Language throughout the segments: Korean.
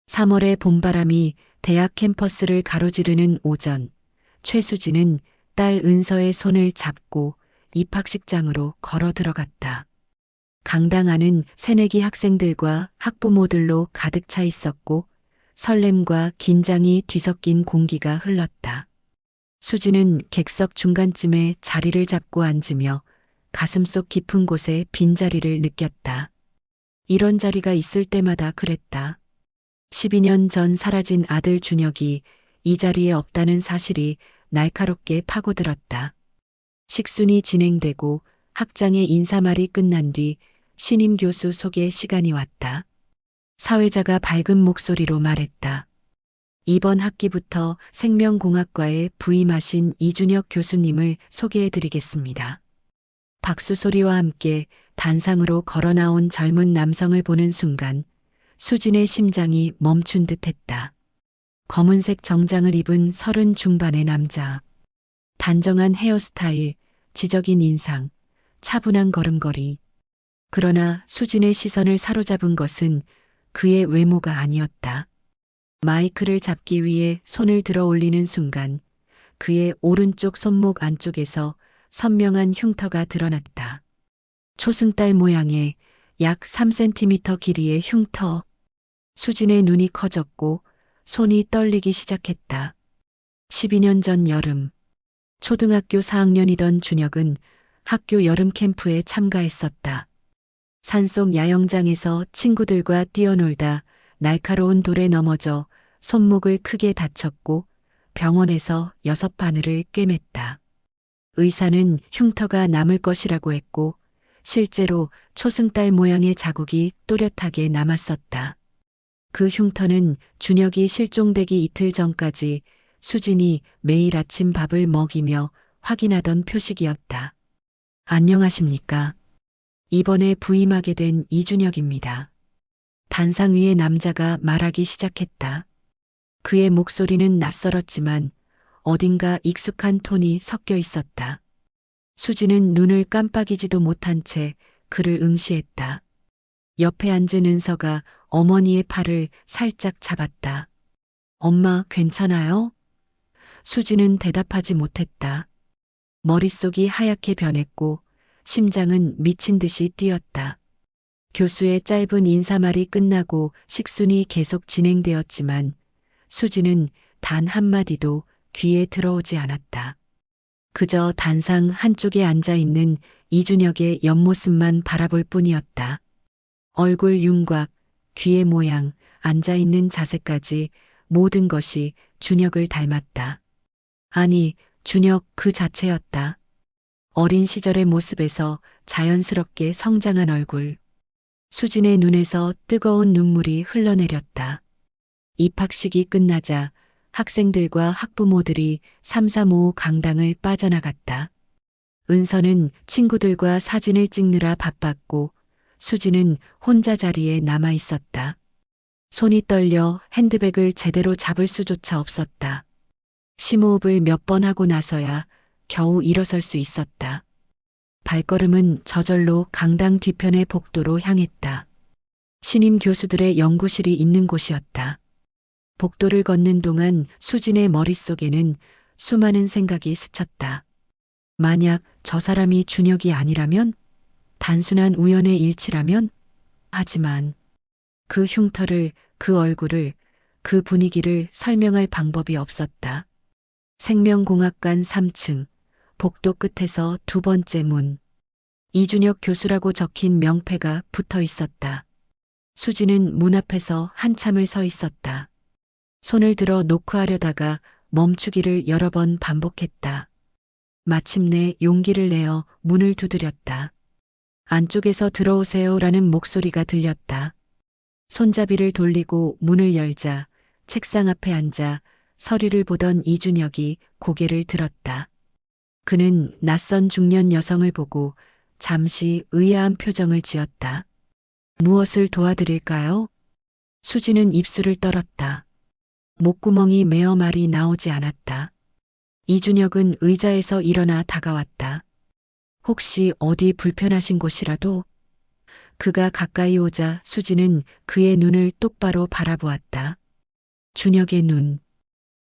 3월의 봄바람이 대학 캠퍼스를 가로지르는 오전, 최수진은 딸 은서의 손을 잡고 입학식장으로 걸어 들어갔다. 강당 안은 새내기 학생들과 학부모들로 가득 차 있었고 설렘과 긴장이 뒤섞인 공기가 흘렀다. 수지는 객석 중간쯤에 자리를 잡고 앉으며 가슴속 깊은 곳에 빈자리를 느꼈다. 이런 자리가 있을 때마다 그랬다. 12년 전 사라진 아들 준혁이 이 자리에 없다는 사실이 날카롭게 파고들었다. 식순이 진행되고 학장의 인사말이 끝난 뒤 신임 교수 소개 시간이 왔다. 사회자가 밝은 목소리로 말했다. 이번 학기부터 생명공학과에 부임하신 이준혁 교수님을 소개해드리겠습니다. 박수 소리와 함께 단상으로 걸어 나온 젊은 남성을 보는 순간 수진의 심장이 멈춘 듯했다. 검은색 정장을 입은 30 중반의 남자. 단정한 헤어스타일, 지적인 인상, 차분한 걸음걸이. 그러나 수진의 시선을 사로잡은 것은 그의 외모가 아니었다. 마이크를 잡기 위해 손을 들어 올리는 순간 그의 오른쪽 손목 안쪽에서 선명한 흉터가 드러났다. 초승달 모양의 약 3cm 길이의 흉터. 수진의 눈이 커졌고 손이 떨리기 시작했다. 12년 전 여름, 초등학교 4학년이던 준혁은 학교 여름 캠프에 참가했었다. 산속 야영장에서 친구들과 뛰어놀다 날카로운 돌에 넘어져 손목을 크게 다쳤고 병원에서 6바늘을 꿰맸다. 의사는 흉터가 남을 것이라고 했고 실제로 초승달 모양의 자국이 또렷하게 남았었다. 그 흉터는 준혁이 실종되기 이틀 전까지 수진이 매일 아침 밥을 먹이며 확인하던 표식이었다. 안녕하십니까? 이번에 부임하게 된 이준혁입니다. 단상 위의 남자가 말하기 시작했다. 그의 목소리는 낯설었지만 어딘가 익숙한 톤이 섞여 있었다. 수지는 눈을 깜빡이지도 못한 채 그를 응시했다. 옆에 앉은 은서가 어머니의 팔을 살짝 잡았다. 엄마 괜찮아요? 수지는 대답하지 못했다. 머릿속이 하얗게 변했고 심장은 미친 듯이 뛰었다. 교수의 짧은 인사말이 끝나고 식순이 계속 진행되었지만 수지는 단 한마디도 귀에 들어오지 않았다. 그저 단상 한쪽에 앉아 있는 이준혁의 옆모습만 바라볼 뿐이었다. 얼굴 윤곽, 귀의 모양, 앉아 있는 자세까지 모든 것이 준혁을 닮았다. 아니, 준혁 그 자체였다. 어린 시절의 모습에서 자연스럽게 성장한 얼굴. 수진의 눈에서 뜨거운 눈물이 흘러내렸다. 입학식이 끝나자 학생들과 학부모들이 335 강당을 빠져나갔다. 은서는 친구들과 사진을 찍느라 바빴고 수진은 혼자 자리에 남아 있었다. 손이 떨려 핸드백을 제대로 잡을 수조차 없었다. 심호흡을 몇 번 하고 나서야 겨우 일어설 수 있었다. 발걸음은 저절로 강당 뒤편의 복도로 향했다. 신임 교수들의 연구실이 있는 곳이었다. 복도를 걷는 동안 수진의 머릿속에는 수많은 생각이 스쳤다. 만약 저 사람이 준혁이 아니라면? 단순한 우연의 일치라면? 하지만 그 흉터를, 그 얼굴을, 그 분위기를 설명할 방법이 없었다. 생명공학관 3층, 복도 끝에서 두 번째 문. 이준혁 교수라고 적힌 명패가 붙어 있었다. 수지는 문 앞에서 한참을 서 있었다. 손을 들어 노크하려다가 멈추기를 여러 번 반복했다. 마침내 용기를 내어 문을 두드렸다. 안쪽에서 들어오세요라는 목소리가 들렸다. 손잡이를 돌리고 문을 열자 책상 앞에 앉아 서류를 보던 이준혁이 고개를 들었다. 그는 낯선 중년 여성을 보고 잠시 의아한 표정을 지었다. 무엇을 도와드릴까요? 수지는 입술을 떨었다. 목구멍이 메어 말이 나오지 않았다. 이준혁은 의자에서 일어나 다가왔다. 혹시 어디 불편하신 곳이라도? 그가 가까이 오자 수지는 그의 눈을 똑바로 바라보았다. 준혁의 눈.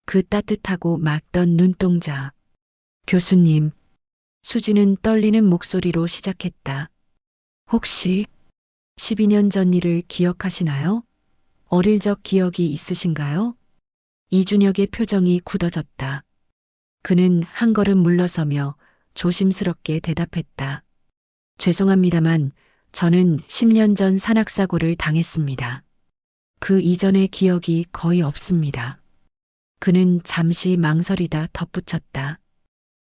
그 따뜻하고 맑던 눈동자. 교수님. 수지는 떨리는 목소리로 시작했다. 혹시 12년 전 일을 기억하시나요? 어릴 적 기억이 있으신가요? 이준혁의 표정이 굳어졌다. 그는 한 걸음 물러서며 조심스럽게 대답했다. 죄송합니다만 저는 10년 전 산악사고를 당했습니다. 그 이전의 기억이 거의 없습니다. 그는 잠시 망설이다 덧붙였다.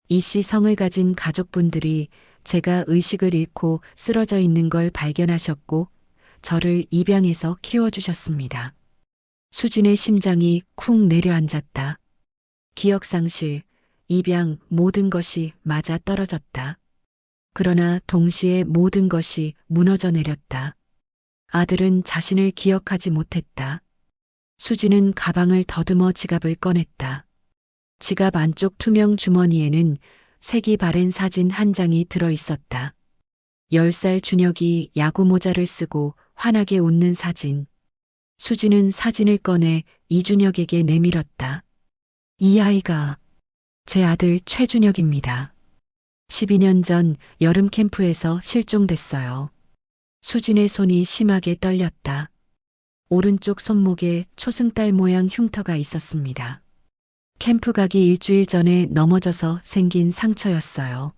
이씨 성을 가진 가족분들이 제가 의식을 잃고 쓰러져 있는 걸 발견하셨고 저를 입양해서 키워주셨습니다. 수진의 심장이 쿵 내려앉았다. 기억상실, 입양 모든 것이 맞아 떨어졌다. 그러나 동시에 모든 것이 무너져 내렸다. 아들은 자신을 기억하지 못했다. 수지는 가방을 더듬어 지갑을 꺼냈다. 지갑 안쪽 투명 주머니에는 색이 바랜 사진 한 장이 들어 있었다. 10살 준혁이 야구 모자를 쓰고 환하게 웃는 사진. 수지는 사진을 꺼내 이준혁에게 내밀었다. 이 아이가 제 아들 최준혁입니다. 12년 전 여름 캠프에서 실종됐어요. 수진의 손이 심하게 떨렸다. 오른쪽 손목에 초승달 모양 흉터가 있었습니다. 캠프 가기 일주일 전에 넘어져서 생긴 상처였어요.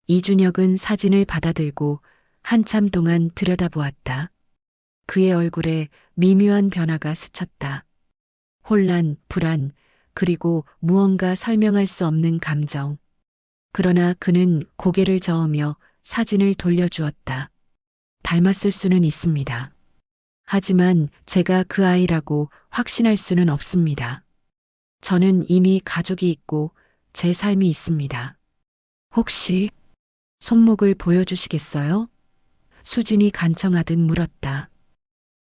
이준혁은 사진을 받아들고 한참 동안 들여다보았다. 그의 얼굴에 미묘한 변화가 스쳤다. 혼란, 불안, 그리고 무언가 설명할 수 없는 감정. 그러나 그는 고개를 저으며 사진을 돌려주었다. 닮았을 수는 있습니다. 하지만 제가 그 아이라고 확신할 수는 없습니다. 저는 이미 가족이 있고 제 삶이 있습니다. 혹시 손목을 보여주시겠어요? 수진이 간청하듯 물었다.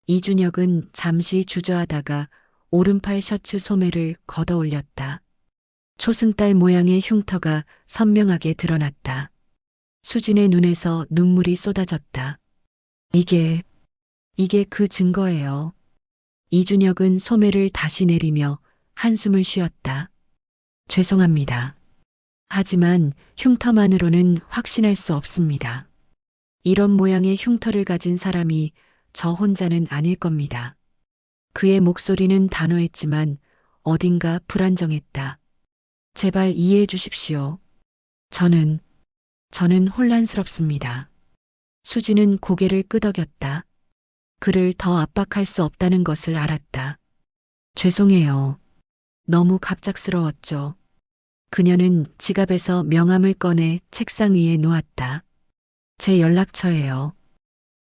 이준혁은 잠시 주저하다가 오른팔 셔츠 소매를 걷어 올렸다. 초승달 모양의 흉터가 선명하게 드러났다. 수진의 눈에서 눈물이 쏟아졌다. 이게 그 증거예요. 이준혁은 소매를 다시 내리며 한숨을 쉬었다. 죄송합니다. 하지만 흉터만으로는 확신할 수 없습니다. 이런 모양의 흉터를 가진 사람이 저 혼자는 아닐 겁니다. 그의 목소리는 단호했지만 어딘가 불안정했다. 제발 이해해 주십시오. 저는 혼란스럽습니다. 수지는 고개를 끄덕였다. 그를 더 압박할 수 없다는 것을 알았다. 죄송해요. 너무 갑작스러웠죠. 그녀는 지갑에서 명함을 꺼내 책상 위에 놓았다. 제 연락처예요.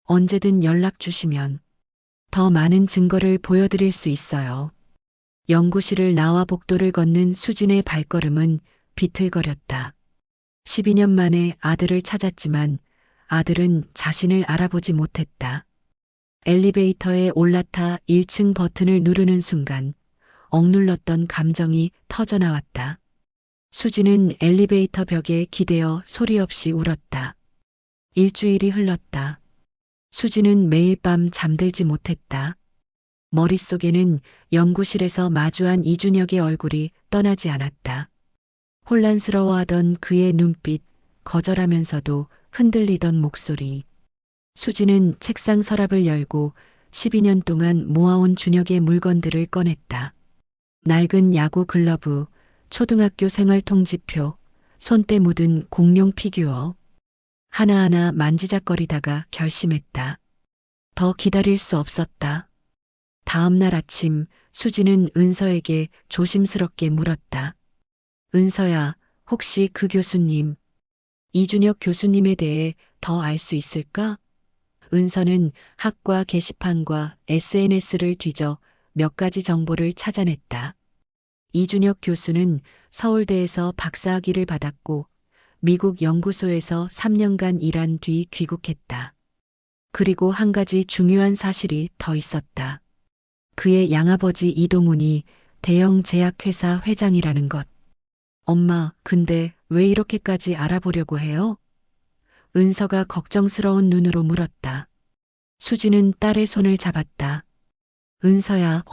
언제든 연락 주시면 더 많은 증거를 보여드릴 수 있어요. 연구실을 나와 복도를 걷는 수진의 발걸음은 비틀거렸다. 12년 만에 아들을 찾았지만 아들은 자신을 알아보지 못했다. 엘리베이터에 올라타 1층 버튼을 누르는 순간 억눌렀던 감정이 터져나왔다. 수지는 엘리베이터 벽에 기대어 소리 없이 울었다. 일주일이 흘렀다. 수지는 매일 밤 잠들지 못했다. 머릿속에는 연구실에서 마주한 이준혁의 얼굴이 떠나지 않았다. 혼란스러워하던 그의 눈빛, 거절하면서도 흔들리던 목소리. 수지는 책상 서랍을 열고 12년 동안 모아온 준혁의 물건들을 꺼냈다. 낡은 야구 글러브, 초등학교 생활 통지표, 손때 묻은 공룡 피규어. 하나하나 만지작거리다가 결심했다. 더 기다릴 수 없었다. 다음 날 아침 수지는 은서에게 조심스럽게 물었다. 은서야, 혹시 그 교수님, 이준혁 교수님에 대해 더 알 수 있을까? 은서는 학과 게시판과 SNS를 뒤져 몇 가지 정보를 찾아냈다. 이준혁 교수는 서울대에서 박사학위를 받았고 미국 연구소에서 3년간 일한 뒤 귀국했다. 그리고 한 가지 중요한 사실이 더 있었다. 그의 양아버지 이동훈이 대형 제약회사 회장이라는 것. 엄마, 근데 왜 이렇게까지 알아보려고 해요? 은서가 걱정스러운 눈으로 물었다. 수지는 딸의 손을 잡았다. 은서야,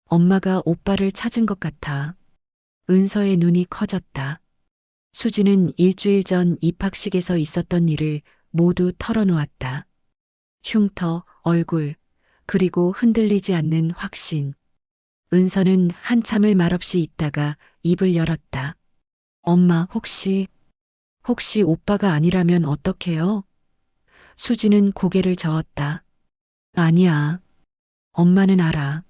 엄마가 오빠를 찾은 것 같아. 은서의 눈이 커졌다. 수지는 일주일 전 입학식에서 있었던 일을 모두 털어놓았다. 흉터, 얼굴, 그리고 흔들리지 않는 확신. 은서는 한참을 말없이 있다가 입을 열었다. 엄마, 혹시 오빠가 아니라면 어떡해요? 수지는 고개를 저었다. 아니야. 엄마는 알아.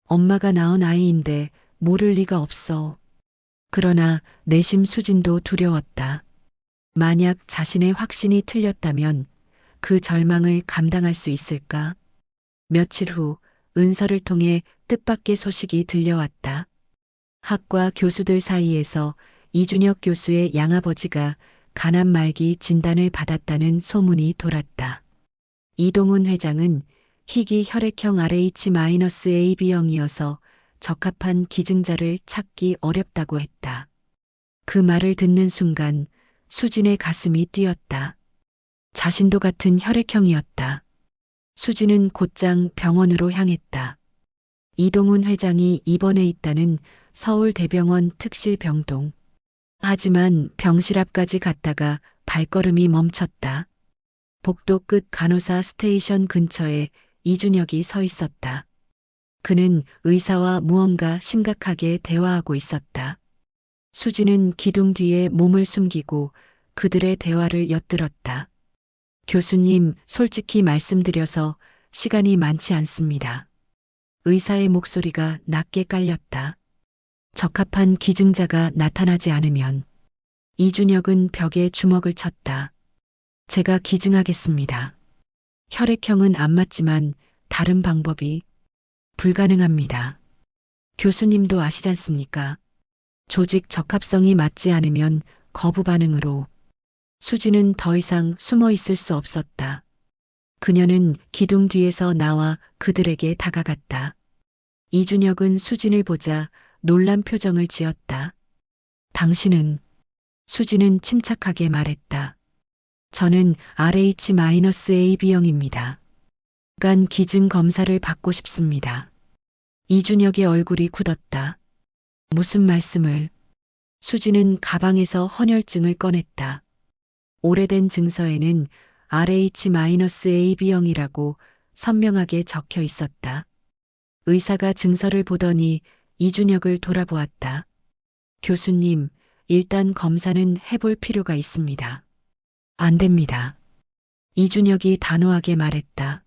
엄마가 낳은 아이인데 모를 리가 없어. 그러나 내심 수진도 두려웠다. 만약 자신의 확신이 틀렸다면 그 절망을 감당할 수 있을까? 며칠 후 은서를 통해 뜻밖의 소식이 들려왔다. 학과 교수들 사이에서 이준혁 교수의 양아버지가 간암 말기 진단을 받았다는 소문이 돌았다. 이동훈 회장은 희귀 혈액형 RH-AB형이어서 적합한 기증자를 찾기 어렵다고 했다. 그 말을 듣는 순간 수진의 가슴이 뛰었다. 자신도 같은 혈액형이었다. 수진은 곧장 병원으로 향했다. 이동훈 회장이 입원해 있다는 서울대병원 특실병동. 하지만 병실 앞까지 갔다가 발걸음이 멈췄다. 복도 끝 간호사 스테이션 근처에 이준혁이 서 있었다. 그는 의사와 무언가 심각하게 대화하고 있었다. 수지는 기둥 뒤에 몸을 숨기고 그들의 대화를 엿들었다. 교수님, 솔직히 말씀드려서 시간이 많지 않습니다. 의사의 목소리가 낮게 깔렸다. 적합한 기증자가 나타나지 않으면 이준혁은 벽에 주먹을 쳤다. 제가 기증하겠습니다. 혈액형은 안 맞지만 다른 방법이 불가능합니다. 교수님도 아시잖습니까? 조직 적합성이 맞지 않으면 거부 반응으로. 수지는 더 이상 숨어 있을 수 없었다. 그녀는 기둥 뒤에서 나와 그들에게 다가갔다. 이준혁은 수진을 보자 놀란 표정을 지었다. 당신은? 수지는 침착하게 말했다. 저는 RH-AB형입니다. 간 기증 검사를 받고 싶습니다. 이준혁의 얼굴이 굳었다. 무슨 말씀을? 수지는 가방에서 헌혈증을 꺼냈다. 오래된 증서에는 RH-AB형이라고 선명하게 적혀 있었다. 의사가 증서를 보더니 이준혁을 돌아보았다. 교수님, 일단 검사는 해볼 필요가 있습니다. 안 됩니다. 이준혁이 단호하게 말했다.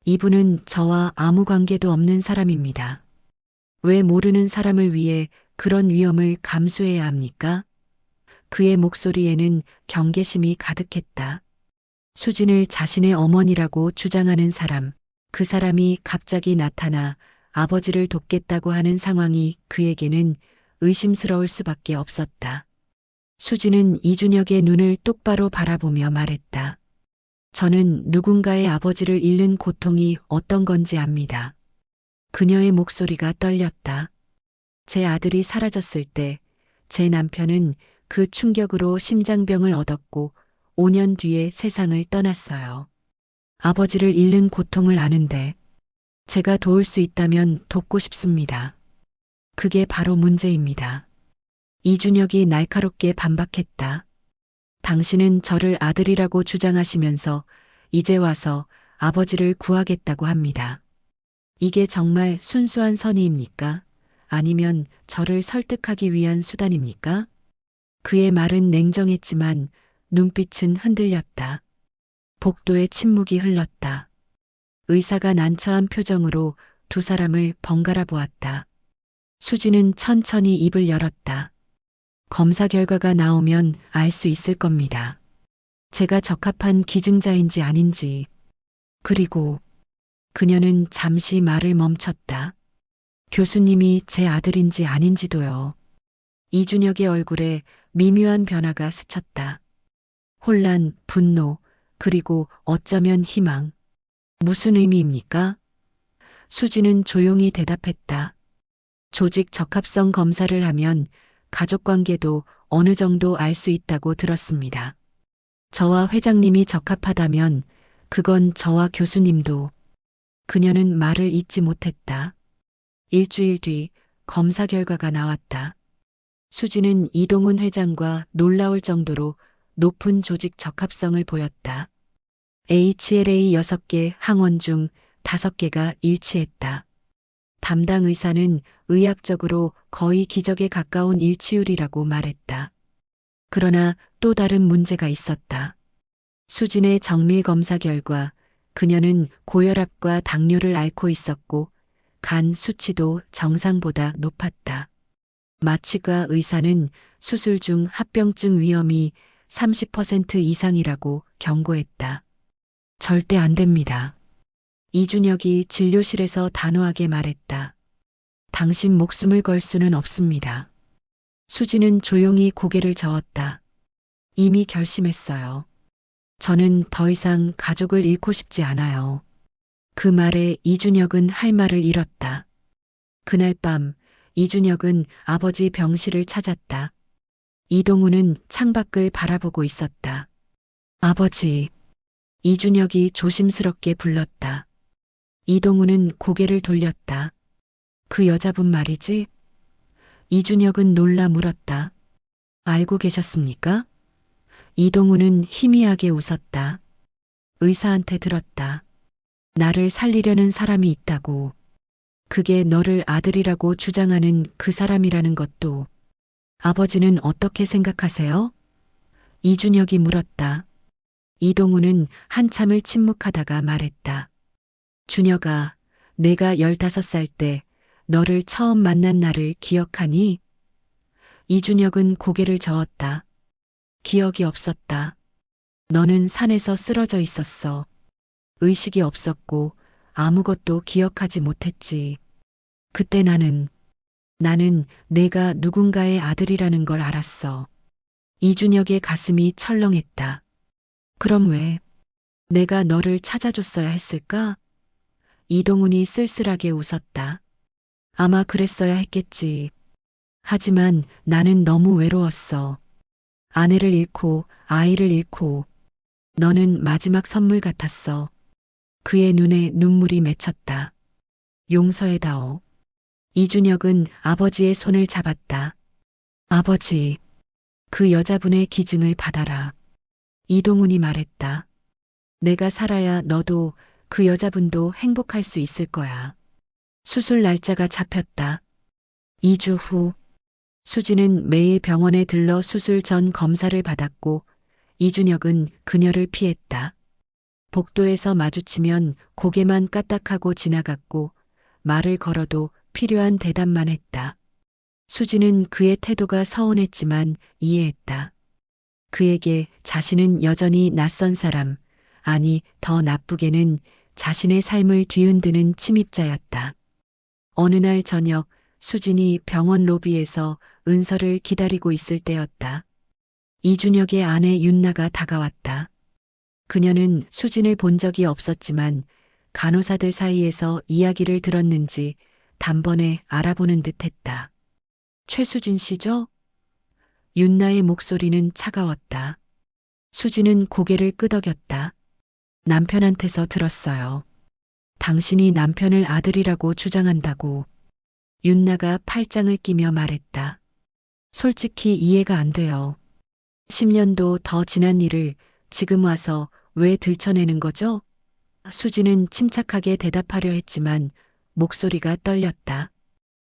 이분은 저와 아무 관계도 없는 사람입니다. 왜 모르는 사람을 위해 그런 위험을 감수해야 합니까? 그의 목소리에는 경계심이 가득했다. 수진을 자신의 어머니라고 주장하는 사람, 그 사람이 갑자기 나타나 아버지를 돕겠다고 하는 상황이 그에게는 의심스러울 수밖에 없었다. 수진은 이준혁의 눈을 똑바로 바라보며 말했다. 저는 누군가의 아버지를 잃는 고통이 어떤 건지 압니다. 그녀의 목소리가 떨렸다. 제 아들이 사라졌을 때 제 남편은 그 충격으로 심장병을 얻었고 5년 뒤에 세상을 떠났어요. 아버지를 잃는 고통을 아는데 제가 도울 수 있다면 돕고 싶습니다. 그게 바로 문제입니다. 이준혁이 날카롭게 반박했다. 당신은 저를 아들이라고 주장하시면서 이제 와서 아버지를 구하겠다고 합니다. 이게 정말 순수한 선의입니까? 아니면 저를 설득하기 위한 수단입니까? 그의 말은 냉정했지만 눈빛은 흔들렸다. 복도에 침묵이 흘렀다. 의사가 난처한 표정으로 두 사람을 번갈아 보았다. 수지는 천천히 입을 열었다. 검사 결과가 나오면 알 수 있을 겁니다. 제가 적합한 기증자인지 아닌지. 그리고 그녀는 잠시 말을 멈췄다. 교수님이 제 아들인지 아닌지도요. 이준혁의 얼굴에 미묘한 변화가 스쳤다. 혼란, 분노, 그리고 어쩌면 희망. 무슨 의미입니까? 수지는 조용히 대답했다. 조직 적합성 검사를 하면 가족 관계도 어느 정도 알 수 있다고 들었습니다. 저와 회장님이 적합하다면 그건 저와 교수님도. 그녀는 말을 잇지 못했다. 일주일 뒤 검사 결과가 나왔다. 수지는 이동훈 회장과 놀라울 정도로 높은 조직 적합성을 보였다. HLA 6개 항원 중 5개가 일치했다. 담당 의사는 의학적으로 거의 기적에 가까운 일치율이라고 말했다. 그러나 또 다른 문제가 있었다. 수진의 정밀 검사 결과 그녀는 고혈압과 당뇨를 앓고 있었고 간 수치도 정상보다 높았다. 마취과 의사는 수술 중 합병증 위험이 30% 이상이라고 경고했다. 절대 안 됩니다. 이준혁이 진료실에서 단호하게 말했다. 당신 목숨을 걸 수는 없습니다. 수지는 조용히 고개를 저었다. 이미 결심했어요. 저는 더 이상 가족을 잃고 싶지 않아요. 그 말에 이준혁은 할 말을 잃었다. 그날 밤 이준혁은 아버지 병실을 찾았다. 이동훈은 창밖을 바라보고 있었다. 아버지. 이준혁이 조심스럽게 불렀다. 이동훈은 고개를 돌렸다. 그 여자분 말이지? 이준혁은 놀라 물었다. 알고 계셨습니까? 이동훈은 희미하게 웃었다. 의사한테 들었다. 나를 살리려는 사람이 있다고. 그게 너를 아들이라고 주장하는 그 사람이라는 것도. 아버지는 어떻게 생각하세요? 이준혁이 물었다. 이동훈은 한참을 침묵하다가 말했다. 준혁아, 내가 15살 때 너를 처음 만난 날을 기억하니? 이준혁은 고개를 저었다. 기억이 없었다. 너는 산에서 쓰러져 있었어. 의식이 없었고 아무것도 기억하지 못했지. 그때 나는 내가 누군가의 아들이라는 걸 알았어. 이준혁의 가슴이 철렁했다. 그럼 왜 내가 너를 찾아줬어야 했을까? 이동훈이 쓸쓸하게 웃었다. 아마 그랬어야 했겠지. 하지만 나는 너무 외로웠어. 아내를 잃고 아이를 잃고 너는 마지막 선물 같았어. 그의 눈에 눈물이 맺혔다. 용서해다오. 이준혁은 아버지의 손을 잡았다. 아버지, 그 여자분의 기증을 받아라. 이동훈이 말했다. 내가 살아야 너도 그 여자분도 행복할 수 있을 거야. 수술 날짜가 잡혔다. 2주 후, 수지는 매일 병원에 들러 수술 전 검사를 받았고 이준혁은 그녀를 피했다. 복도에서 마주치면 고개만 까딱하고 지나갔고 말을 걸어도 필요한 대답만 했다. 수지는 그의 태도가 서운했지만 이해했다. 그에게 자신은 여전히 낯선 사람, 아니 더 나쁘게는 자신의 삶을 뒤흔드는 침입자였다. 어느 날 저녁 수진이 병원 로비에서 은서를 기다리고 있을 때였다. 이준혁의 아내 윤나가 다가왔다. 그녀는 수진을 본 적이 없었지만 간호사들 사이에서 이야기를 들었는지 단번에 알아보는 듯했다. 최수진 씨죠? 윤나의 목소리는 차가웠다. 수진은 고개를 끄덕였다. 남편한테서 들었어요. 당신이 남편을 아들이라고 주장한다고. 윤나가 팔짱을 끼며 말했다. 솔직히 이해가 안 돼요. 10년도 더 지난 일을 지금 와서 왜 들춰내는 거죠? 수지는 침착하게 대답하려 했지만 목소리가 떨렸다.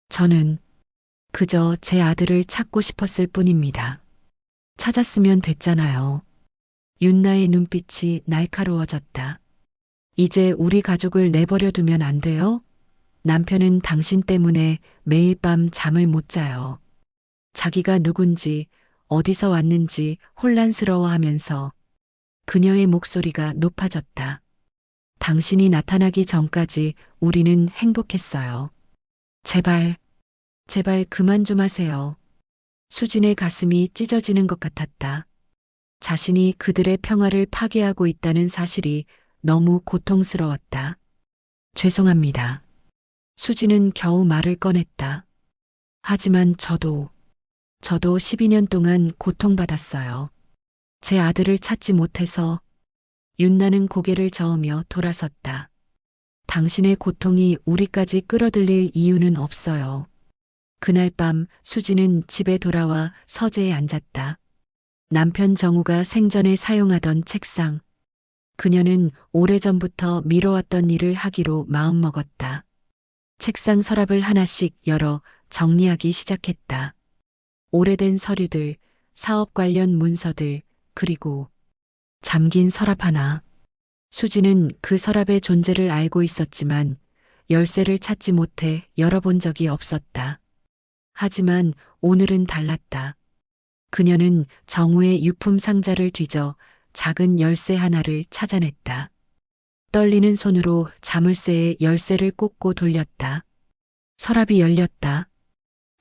저는 그저 제 아들을 찾고 싶었을 뿐입니다. 찾았으면 됐잖아요. 윤나의 눈빛이 날카로워졌다. 이제 우리 가족을 내버려 두면 안 돼요? 남편은 당신 때문에 매일 밤 잠을 못 자요. 자기가 누군지 어디서 왔는지 혼란스러워하면서 그녀의 목소리가 높아졌다. 당신이 나타나기 전까지 우리는 행복했어요. 제발 그만 좀 하세요. 수진의 가슴이 찢어지는 것 같았다. 자신이 그들의 평화를 파괴하고 있다는 사실이 너무 고통스러웠다. 죄송합니다. 수진은 겨우 말을 꺼냈다. 하지만 저도 12년 동안 고통받았어요. 제 아들을 찾지 못해서. 윤나는 고개를 저으며 돌아섰다. 당신의 고통이 우리까지 끌어들일 이유는 없어요. 그날 밤 수지는 집에 돌아와 서재에 앉았다. 남편 정우가 생전에 사용하던 책상. 그녀는 오래전부터 미뤄왔던 일을 하기로 마음먹었다. 책상 서랍을 하나씩 열어 정리하기 시작했다. 오래된 서류들, 사업 관련 문서들, 그리고 잠긴 서랍 하나. 수지는 그 서랍의 존재를 알고 있었지만 열쇠를 찾지 못해 열어본 적이 없었다. 하지만 오늘은 달랐다. 그녀는 정우의 유품 상자를 뒤져 작은 열쇠 하나를 찾아냈다. 떨리는 손으로 자물쇠에 열쇠를 꽂고 돌렸다. 서랍이 열렸다.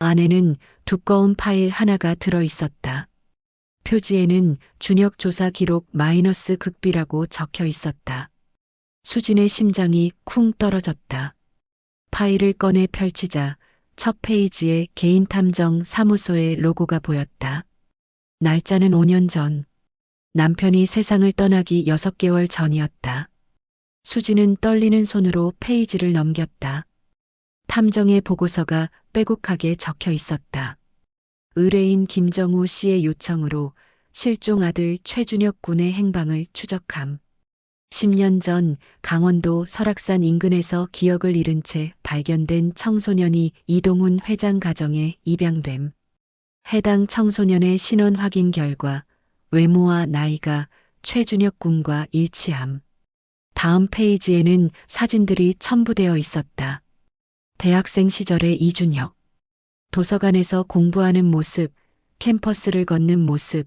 안에는 두꺼운 파일 하나가 들어 있었다. 표지에는 준혁 조사 기록 마이너스 극비라고 적혀 있었다. 수진의 심장이 쿵 떨어졌다. 파일을 꺼내 펼치자 첫 페이지에 개인 탐정 사무소의 로고가 보였다. 날짜는 5년 전. 남편이 세상을 떠나기 6개월 전이었다. 수지는 떨리는 손으로 페이지를 넘겼다. 탐정의 보고서가 빼곡하게 적혀 있었다. 의뢰인 김정우 씨의 요청으로 실종 아들 최준혁 군의 행방을 추적함. 10년 전 강원도 설악산 인근에서 기억을 잃은 채 발견된 청소년이 이동훈 회장 가정에 입양됨. 해당 청소년의 신원 확인 결과 외모와 나이가 최준혁 군과 일치함. 다음 페이지에는 사진들이 첨부되어 있었다. 대학생 시절의 이준혁. 도서관에서 공부하는 모습, 캠퍼스를 걷는 모습,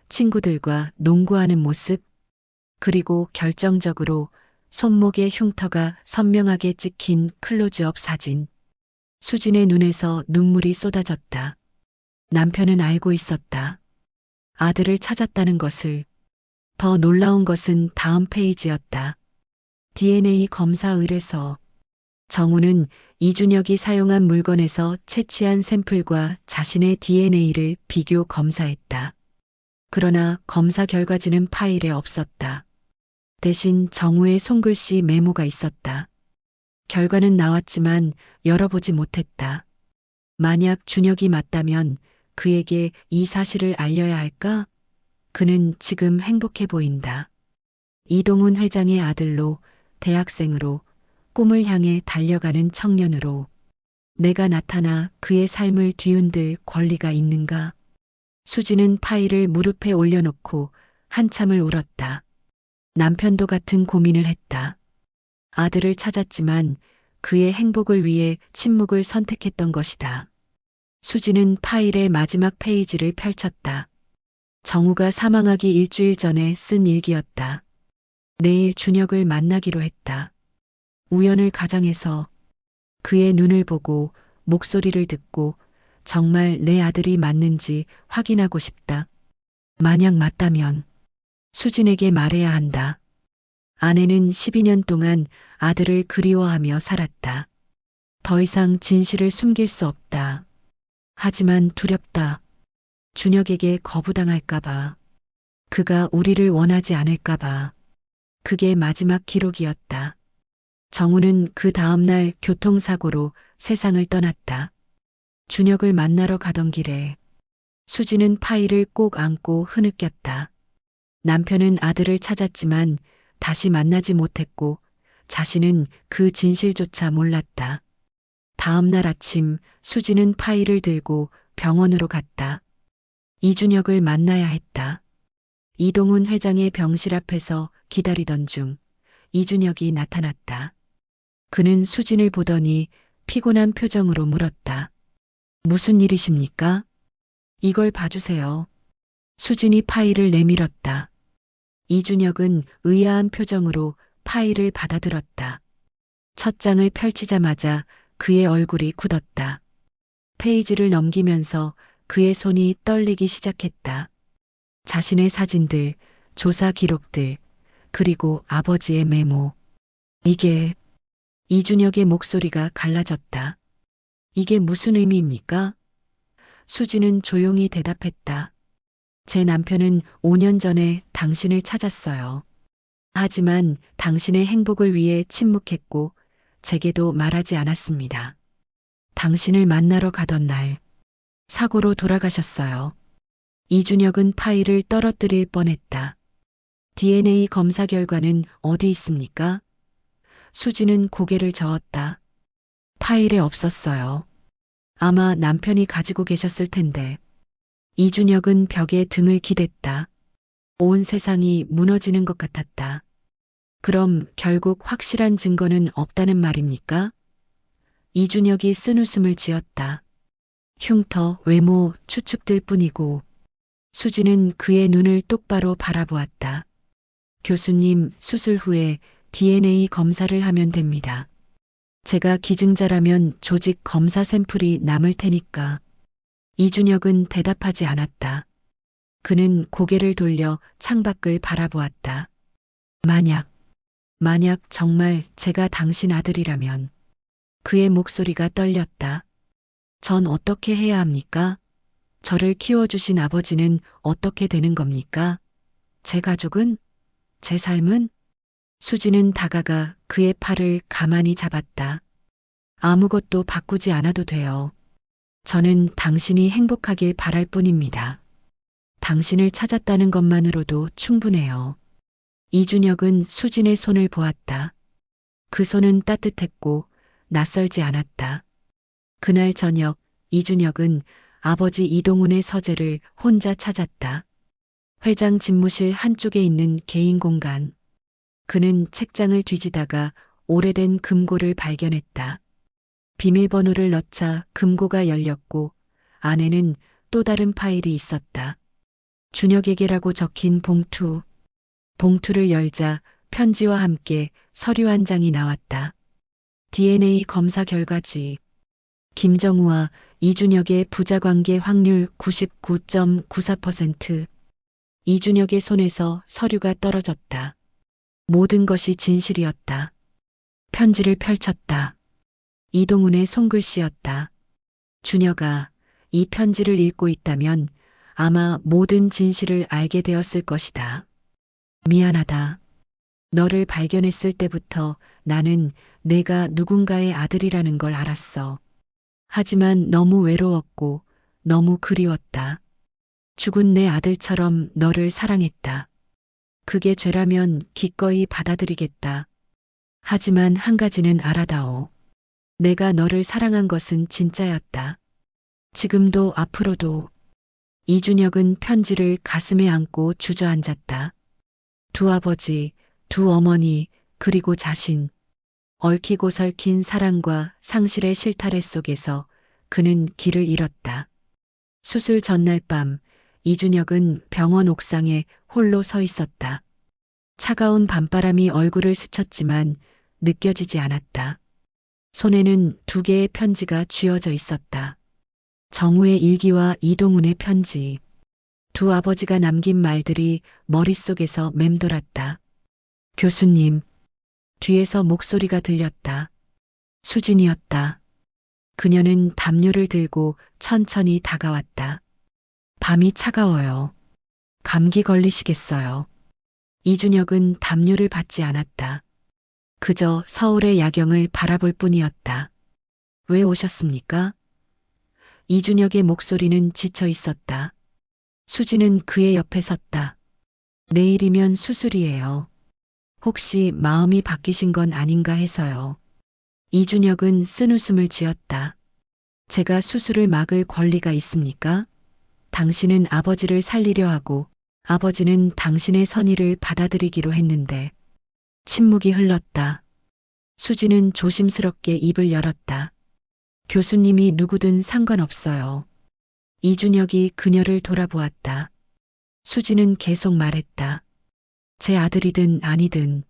친구들과 농구하는 모습, 그리고 결정적으로 손목의 흉터가 선명하게 찍힌 클로즈업 사진. 수진의 눈에서 눈물이 쏟아졌다. 남편은 알고 있었다. 아들을 찾았다는 것을. 더 놀라운 것은 다음 페이지였다. DNA 검사 의뢰서. 정우는 이준혁이 사용한 물건에서 채취한 샘플과 자신의 DNA를 비교 검사했다. 그러나 검사 결과지는 파일에 없었다. 대신 정우의 손글씨 메모가 있었다. 결과는 나왔지만 열어보지 못했다. 만약 준혁이 맞다면 그에게 이 사실을 알려야 할까? 그는 지금 행복해 보인다. 이동훈 회장의 아들로, 대학생으로, 꿈을 향해 달려가는 청년으로 내가 나타나 그의 삶을 뒤흔들 권리가 있는가? 수지는 파일을 무릎에 올려놓고 한참을 울었다. 남편도 같은 고민을 했다. 아들을 찾았지만 그의 행복을 위해 침묵을 선택했던 것이다. 수지는 파일의 마지막 페이지를 펼쳤다. 정우가 사망하기 일주일 전에 쓴 일기였다. 내일 준혁을 만나기로 했다. 우연을 가장해서 그의 눈을 보고 목소리를 듣고 정말 내 아들이 맞는지 확인하고 싶다. 만약 맞다면 수진에게 말해야 한다. 아내는 12년 동안 아들을 그리워하며 살았다. 더 이상 진실을 숨길 수 없다. 하지만 두렵다. 준혁에게 거부당할까봐. 그가 우리를 원하지 않을까봐. 그게 마지막 기록이었다. 정우는 그 다음날 교통사고로 세상을 떠났다. 준혁을 만나러 가던 길에 수지는 파일을 꼭 안고 흐느꼈다. 남편은 아들을 찾았지만 다시 만나지 못했고 자신은 그 진실조차 몰랐다. 다음날 아침 수지는 파일을 들고 병원으로 갔다. 이준혁을 만나야 했다. 이동훈 회장의 병실 앞에서 기다리던 중 이준혁이 나타났다. 그는 수진을 보더니 피곤한 표정으로 물었다. 무슨 일이십니까? 이걸 봐주세요. 수진이 파일을 내밀었다. 이준혁은 의아한 표정으로 파일을 받아들었다. 첫 장을 펼치자마자 그의 얼굴이 굳었다. 페이지를 넘기면서 그의 손이 떨리기 시작했다. 자신의 사진들, 조사 기록들, 그리고 아버지의 메모. 이게 이준혁의 목소리가 갈라졌다. 이게 무슨 의미입니까? 수지는 조용히 대답했다. 제 남편은 5년 전에 당신을 찾았어요. 하지만 당신의 행복을 위해 침묵했고 제게도 말하지 않았습니다. 당신을 만나러 가던 날 사고로 돌아가셨어요. 이준혁은 파일을 떨어뜨릴 뻔했다. DNA 검사 결과는 어디 있습니까? 수지는 고개를 저었다. 파일에 없었어요. 아마 남편이 가지고 계셨을 텐데. 이준혁은 벽에 등을 기댔다. 온 세상이 무너지는 것 같았다. 그럼 결국 확실한 증거는 없다는 말입니까? 이준혁이 쓴웃음을 지었다. 흉터, 외모, 추측들 뿐이고 수지는 그의 눈을 똑바로 바라보았다. 교수님, 수술 후에 DNA 검사를 하면 됩니다. 제가 기증자라면 조직 검사 샘플이 남을 테니까. 이준혁은 대답하지 않았다. 그는 고개를 돌려 창밖을 바라보았다. 만약 정말 제가 당신 아들이라면. 그의 목소리가 떨렸다. 전 어떻게 해야 합니까? 저를 키워주신 아버지는 어떻게 되는 겁니까? 제 가족은? 제 삶은? 수지는 다가가 그의 팔을 가만히 잡았다. 아무것도 바꾸지 않아도 돼요. 저는 당신이 행복하길 바랄 뿐입니다. 당신을 찾았다는 것만으로도 충분해요. 이준혁은 수진의 손을 보았다. 그 손은 따뜻했고 낯설지 않았다. 그날 저녁 이준혁은 아버지 이동훈의 서재를 혼자 찾았다. 회장 집무실 한쪽에 있는 개인 공간. 그는 책장을 뒤지다가 오래된 금고를 발견했다. 비밀번호를 넣자 금고가 열렸고 안에는 또 다른 파일이 있었다. 준혁에게라고 적힌 봉투. 봉투를 열자 편지와 함께 서류 한 장이 나왔다. DNA 검사 결과지. 김정우와 이준혁의 부자관계 확률 99.94%. 이준혁의 손에서 서류가 떨어졌다. 모든 것이 진실이었다. 편지를 펼쳤다. 이동훈의 손글씨였다. 준혁아, 이 편지를 읽고 있다면 아마 모든 진실을 알게 되었을 것이다. 미안하다. 너를 발견했을 때부터 나는 내가 누군가의 아들이라는 걸 알았어. 하지만 너무 외로웠고 너무 그리웠다. 죽은 내 아들처럼 너를 사랑했다. 그게 죄라면 기꺼이 받아들이겠다. 하지만 한 가지는 알아다오. 내가 너를 사랑한 것은 진짜였다. 지금도 앞으로도. 이준혁은 편지를 가슴에 안고 주저앉았다. 두 아버지, 두 어머니, 그리고 자신. 얽히고 설킨 사랑과 상실의 실타래 속에서 그는 길을 잃었다. 수술 전날 밤 이준혁은 병원 옥상에 홀로 서 있었다. 차가운 밤바람이 얼굴을 스쳤지만 느껴지지 않았다. 손에는 두 개의 편지가 쥐어져 있었다. 정우의 일기와 이동훈의 편지. 두 아버지가 남긴 말들이 머릿속에서 맴돌았다. 교수님. 뒤에서 목소리가 들렸다. 수진이었다. 그녀는 담요를 들고 천천히 다가왔다. 밤이 차가워요. 감기 걸리시겠어요. 이준혁은 담요를 받지 않았다. 그저 서울의 야경을 바라볼 뿐이었다. 왜 오셨습니까? 이준혁의 목소리는 지쳐 있었다. 수지는 그의 옆에 섰다. 내일이면 수술이에요. 혹시 마음이 바뀌신 건 아닌가 해서요. 이준혁은 쓴웃음을 지었다. 제가 수술을 막을 권리가 있습니까? 당신은 아버지를 살리려 하고 아버지는 당신의 선의를 받아들이기로 했는데. 침묵이 흘렀다. 수지는 조심스럽게 입을 열었다. 교수님이 누구든 상관없어요. 이준혁이 그녀를 돌아보았다. 수지는 계속 말했다. 제 아들이든 아니든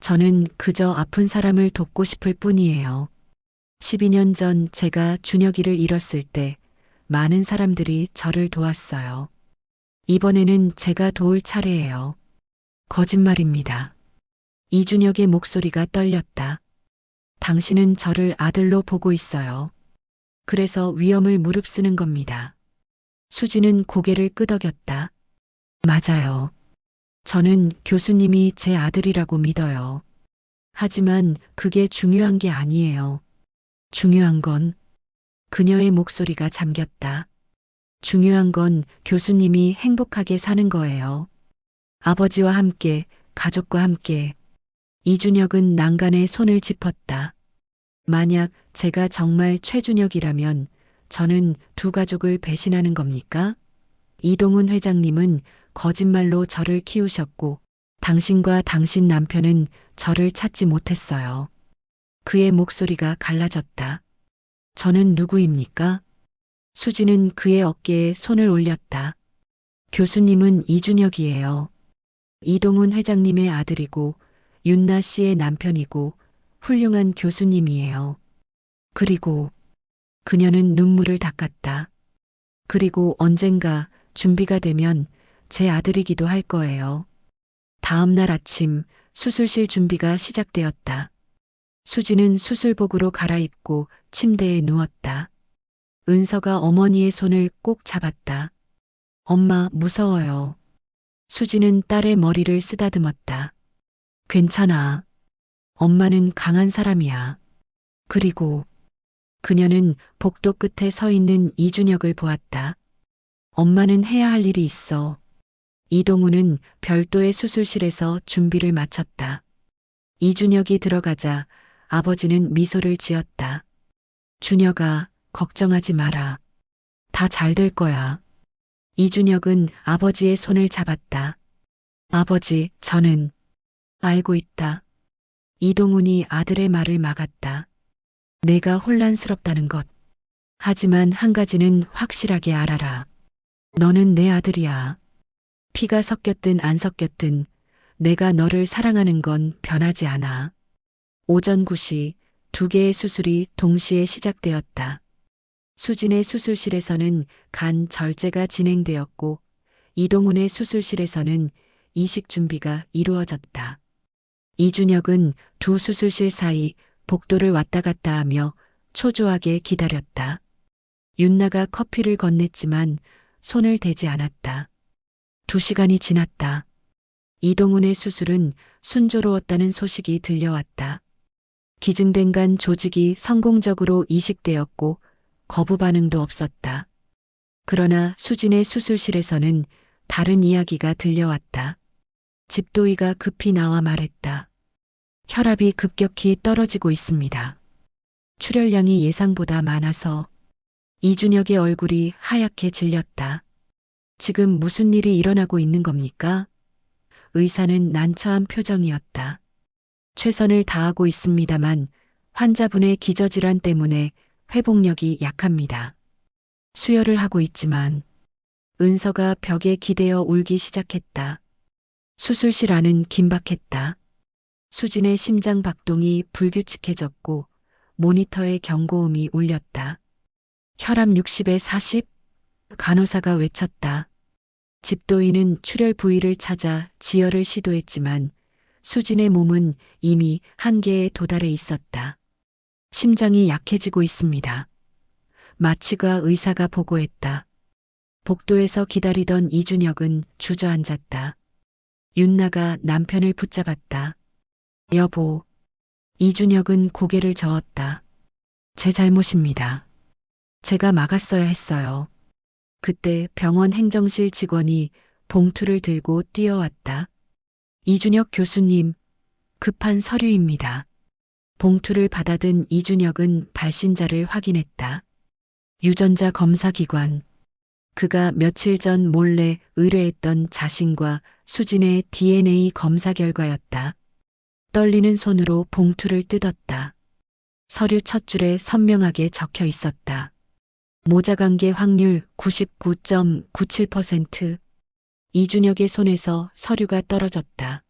저는 그저 아픈 사람을 돕고 싶을 뿐이에요. 12년 전 제가 준혁이를 잃었을 때 많은 사람들이 저를 도왔어요. 이번에는 제가 도울 차례예요. 거짓말입니다. 이준혁의 목소리가 떨렸다. 당신은 저를 아들로 보고 있어요. 그래서 위험을 무릅쓰는 겁니다. 수지는 고개를 끄덕였다. 맞아요. 저는 교수님이 제 아들이라고 믿어요. 하지만 그게 중요한 게 아니에요. 중요한 건 그녀의 목소리가 잠겼다. 중요한 건 교수님이 행복하게 사는 거예요. 아버지와 함께, 가족과 함께. 이준혁은 난간에 손을 짚었다. 만약 제가 정말 최준혁이라면 저는 두 가족을 배신하는 겁니까? 이동훈 회장님은 거짓말로 저를 키우셨고 당신과 당신 남편은 저를 찾지 못했어요. 그의 목소리가 갈라졌다. 저는 누구입니까? 수지는 그의 어깨에 손을 올렸다. 교수님은 이준혁이에요. 이동훈 회장님의 아들이고 윤나 씨의 남편이고 훌륭한 교수님이에요. 그리고 그녀는 눈물을 닦았다. 그리고 언젠가 준비가 되면 제 아들이기도 할 거예요. 다음 날 아침 수술실 준비가 시작되었다. 수지는 수술복으로 갈아입고 침대에 누웠다. 은서가 어머니의 손을 꼭 잡았다. 엄마, 무서워요. 수지는 딸의 머리를 쓰다듬었다. 괜찮아. 엄마는 강한 사람이야. 그리고 그녀는 복도 끝에 서 있는 이준혁을 보았다. 엄마는 해야 할 일이 있어. 이동훈은 별도의 수술실에서 준비를 마쳤다. 이준혁이 들어가자 아버지는 미소를 지었다. 준혁아, 걱정하지 마라. 다 잘 될 거야. 이준혁은 아버지의 손을 잡았다. 아버지, 저는 알고 있다. 이동훈이 아들의 말을 막았다. 내가 혼란스럽다는 것. 하지만 한 가지는 확실하게 알아라. 너는 내 아들이야. 피가 섞였든 안 섞였든 내가 너를 사랑하는 건 변하지 않아. 오전 9시 두 개의 수술이 동시에 시작되었다. 수진의 수술실에서는 간 절제가 진행되었고 이동훈의 수술실에서는 이식 준비가 이루어졌다. 이준혁은 두 수술실 사이 복도를 왔다 갔다 하며 초조하게 기다렸다. 윤나가 커피를 건넸지만 손을 대지 않았다. 2시간이 지났다. 이동훈의 수술은 순조로웠다는 소식이 들려왔다. 기증된 간 조직이 성공적으로 이식되었고 거부 반응도 없었다. 그러나 수진의 수술실에서는 다른 이야기가 들려왔다. 집도의가 급히 나와 말했다. 혈압이 급격히 떨어지고 있습니다. 출혈량이 예상보다 많아서 이준혁의 얼굴이 하얗게 질렸다. 지금 무슨 일이 일어나고 있는 겁니까? 의사는 난처한 표정이었다. 최선을 다하고 있습니다만 환자분의 기저질환 때문에 회복력이 약합니다. 수혈을 하고 있지만 은서가 벽에 기대어 울기 시작했다. 수술실 안은 긴박했다. 수진의 심장 박동이 불규칙해졌고 모니터에 경고음이 울렸다. 혈압 60에 40? 간호사가 외쳤다. 집도인은 출혈 부위를 찾아 지혈을 시도했지만 수진의 몸은 이미 한계에 도달해 있었다. 심장이 약해지고 있습니다. 마취가 의사가 보고했다. 복도에서 기다리던 이준혁은 주저앉았다. 윤나가 남편을 붙잡았다. 여보. 이준혁은 고개를 저었다. 제 잘못입니다. 제가 막았어야 했어요. 그때 병원 행정실 직원이 봉투를 들고 뛰어왔다. 이준혁 교수님, 급한 서류입니다. 봉투를 받아든 이준혁은 발신자를 확인했다. 유전자 검사 기관. 그가 며칠 전 몰래 의뢰했던 자신과 수진의 DNA 검사 결과였다. 떨리는 손으로 봉투를 뜯었다. 서류 첫 줄에 선명하게 적혀 있었다. 모자관계 확률 99.97%. 이준혁의 손에서 서류가 떨어졌다.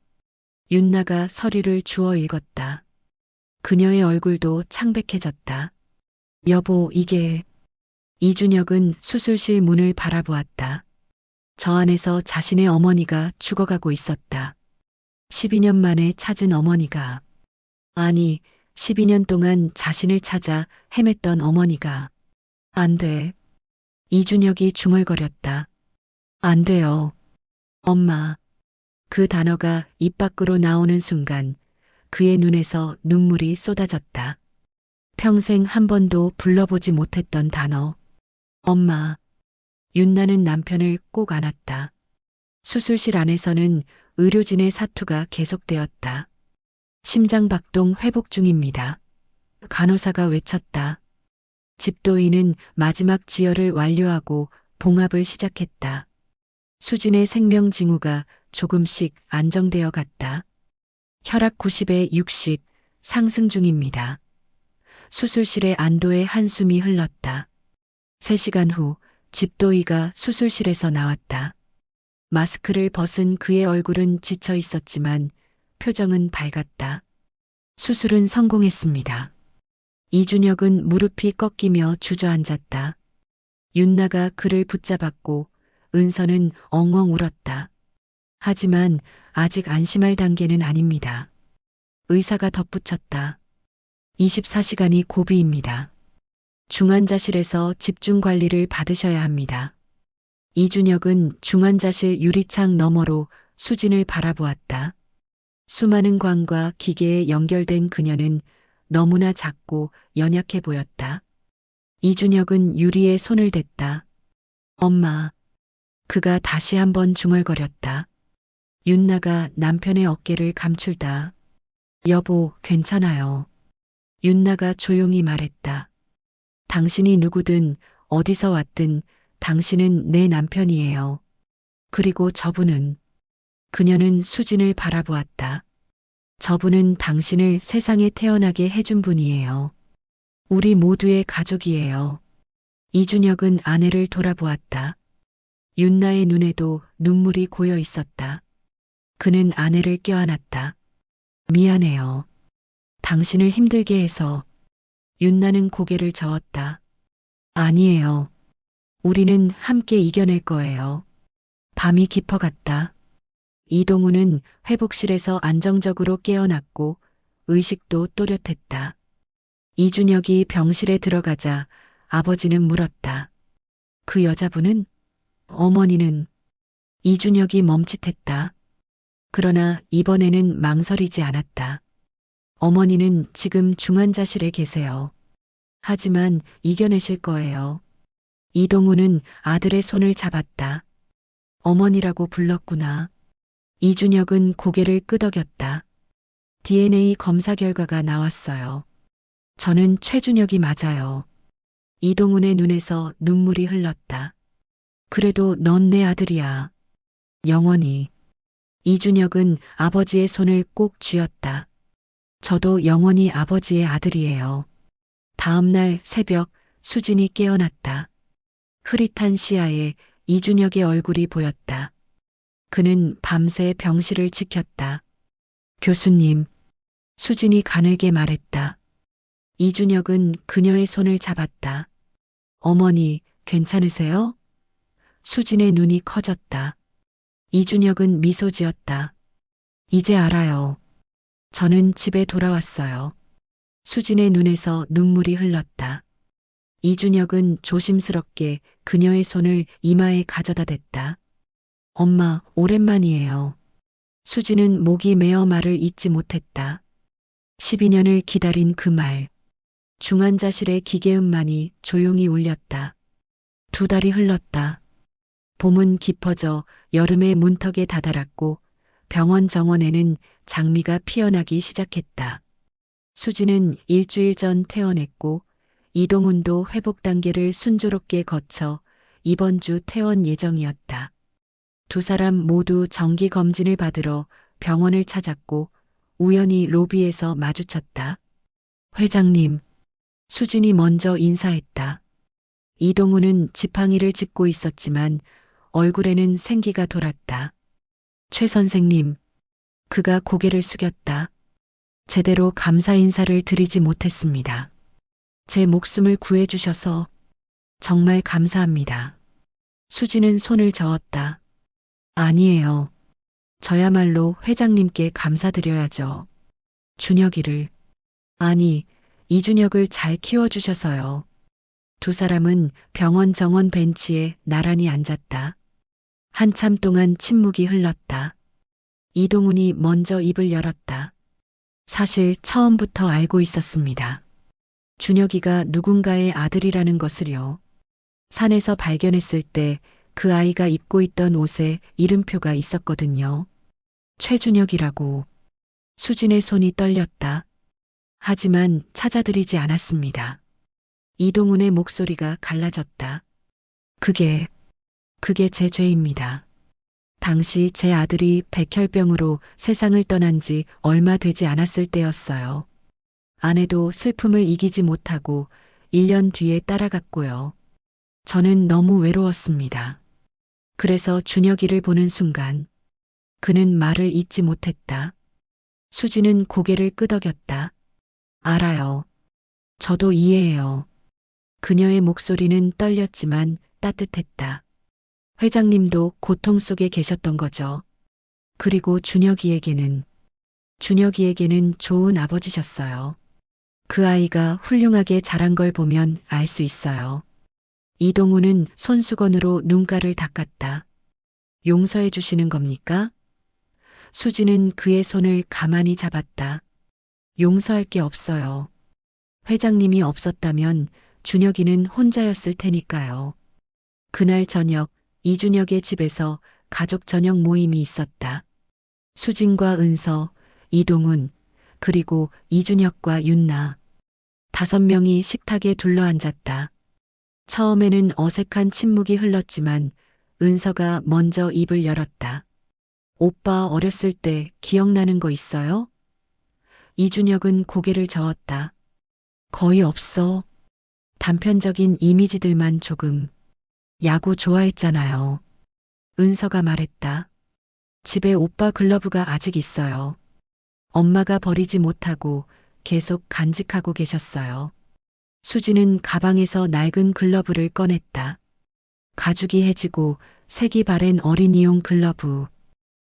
윤나가 서류를 주워 읽었다. 그녀의 얼굴도 창백해졌다. 여보, 이게... 이준혁은 수술실 문을 바라보았다. 저 안에서 자신의 어머니가 죽어가고 있었다. 12년 만에 찾은 어머니가. 아니, 12년 동안 자신을 찾아 헤맸던 어머니가. 안 돼. 이준혁이 중얼거렸다. 안 돼요. 엄마. 그 단어가 입 밖으로 나오는 순간 그의 눈에서 눈물이 쏟아졌다. 평생 한 번도 불러보지 못했던 단어. 엄마. 윤나는 남편을 꼭 안았다. 수술실 안에서는 의료진의 사투가 계속되었다. 심장박동 회복 중입니다. 간호사가 외쳤다. 집도인은 마지막 지혈을 완료하고 봉합을 시작했다. 수진의 생명 징후가 조금씩 안정되어 갔다. 혈압 90에 60 상승 중입니다. 수술실에 안도의 한숨이 흘렀다. 3시간 후 집도이가 수술실에서 나왔다. 마스크를 벗은 그의 얼굴은 지쳐 있었지만 표정은 밝았다. 수술은 성공했습니다. 이준혁은 무릎이 꺾이며 주저앉았다. 윤나가 그를 붙잡았고 은서는 엉엉 울었다. 하지만 아직 안심할 단계는 아닙니다. 의사가 덧붙였다. 24시간이 고비입니다. 중환자실에서 집중 관리를 받으셔야 합니다. 이준혁은 중환자실 유리창 너머로 수진을 바라보았다. 수많은 관과 기계에 연결된 그녀는 너무나 작고 연약해 보였다. 이준혁은 유리에 손을 댔다. 엄마. 그가 다시 한번 중얼거렸다. 윤나가 남편의 어깨를 감출다. 여보, 괜찮아요. 윤나가 조용히 말했다. 당신이 누구든 어디서 왔든 당신은 내 남편이에요. 그리고 저분은. 그녀는 수진을 바라보았다. 저분은 당신을 세상에 태어나게 해준 분이에요. 우리 모두의 가족이에요. 이준혁은 아내를 돌아보았다. 윤나의 눈에도 눈물이 고여 있었다. 그는 아내를 껴안았다. 미안해요. 당신을 힘들게 해서. 윤나는 고개를 저었다. 아니에요. 우리는 함께 이겨낼 거예요. 밤이 깊어갔다. 이동우는 회복실에서 안정적으로 깨어났고 의식도 또렷했다. 이준혁이 병실에 들어가자 아버지는 물었다. 그 여자분은? 어머니는? 이준혁이 멈칫했다. 그러나 이번에는 망설이지 않았다. 어머니는 지금 중환자실에 계세요. 하지만 이겨내실 거예요. 이동우는 아들의 손을 잡았다. 어머니라고 불렀구나. 이준혁은 고개를 끄덕였다. DNA 검사 결과가 나왔어요. 저는 최준혁이 맞아요. 이동훈의 눈에서 눈물이 흘렀다. 그래도 넌 내 아들이야. 영원히. 이준혁은 아버지의 손을 꼭 쥐었다. 저도 영원히 아버지의 아들이에요. 다음 날 새벽 수진이 깨어났다. 흐릿한 시야에 이준혁의 얼굴이 보였다. 그는 밤새 병실을 지켰다. 교수님. 수진이 가늘게 말했다. 이준혁은 그녀의 손을 잡았다. 어머니, 괜찮으세요? 수진의 눈이 커졌다. 이준혁은 미소 지었다. 이제 알아요. 저는 집에 돌아왔어요. 수진의 눈에서 눈물이 흘렀다. 이준혁은 조심스럽게 그녀의 손을 이마에 가져다 댔다. 엄마, 오랜만이에요. 수진은 목이 메어 말을 잇지 못했다. 12년을 기다린 그 말. 중환자실의 기계음만이 조용히 울렸다. 2달이 흘렀다. 봄은 깊어져 여름의 문턱에 다다랐고 병원 정원에는 장미가 피어나기 시작했다. 수진은 일주일 전 퇴원했고 이동훈도 회복 단계를 순조롭게 거쳐 이번 주 퇴원 예정이었다. 2사람 모두 정기 검진을 받으러 병원을 찾았고 우연히 로비에서 마주쳤다. 회장님. 수진이 먼저 인사했다. 이동훈은 지팡이를 짚고 있었지만 얼굴에는 생기가 돌았다. 최 선생님. 그가 고개를 숙였다. 제대로 감사 인사를 드리지 못했습니다. 제 목숨을 구해주셔서 정말 감사합니다. 수진은 손을 저었다. 아니에요. 저야말로 회장님께 감사드려야죠. 준혁이를. 아니, 이준혁을 잘 키워주셔서요. 2사람은 병원 정원 벤치에 나란히 앉았다. 한참 동안 침묵이 흘렀다. 이동훈이 먼저 입을 열었다. 사실 처음부터 알고 있었습니다. 준혁이가 누군가의 아들이라는 것을요. 산에서 발견했을 때 그 아이가 입고 있던 옷에 이름표가 있었거든요. 최준혁이라고. 수진의 손이 떨렸다. 하지만 찾아드리지 않았습니다. 이동훈의 목소리가 갈라졌다. 그게 제 죄입니다. 당시 제 아들이 백혈병으로 세상을 떠난 지 얼마 되지 않았을 때였어요. 아내도 슬픔을 이기지 못하고 1년 뒤에 따라갔고요. 저는 너무 외로웠습니다. 그래서 준혁이를 보는 순간 그는 말을 잇지 못했다. 수지는 고개를 끄덕였다. 알아요. 저도 이해해요. 그녀의 목소리는 떨렸지만 따뜻했다. 회장님도 고통 속에 계셨던 거죠. 그리고 준혁이에게는 좋은 아버지셨어요. 그 아이가 훌륭하게 자란 걸 보면 알 수 있어요. 이동훈은 손수건으로 눈가를 닦았다. 용서해 주시는 겁니까? 수지는 그의 손을 가만히 잡았다. 용서할 게 없어요. 회장님이 없었다면 준혁이는 혼자였을 테니까요. 그날 저녁 이준혁의 집에서 가족 저녁 모임이 있었다. 수진과 은서, 이동훈, 그리고 이준혁과 윤나. 5명이 식탁에 둘러앉았다. 처음에는 어색한 침묵이 흘렀지만 은서가 먼저 입을 열었다. 오빠 어렸을 때 기억나는 거 있어요? 이준혁은 고개를 저었다. 거의 없어. 단편적인 이미지들만 조금. 야구 좋아했잖아요. 은서가 말했다. 집에 오빠 글러브가 아직 있어요. 엄마가 버리지 못하고 계속 간직하고 계셨어요. 수지는 가방에서 낡은 글러브를 꺼냈다. 가죽이 해지고 색이 바랜 어린이용 글러브.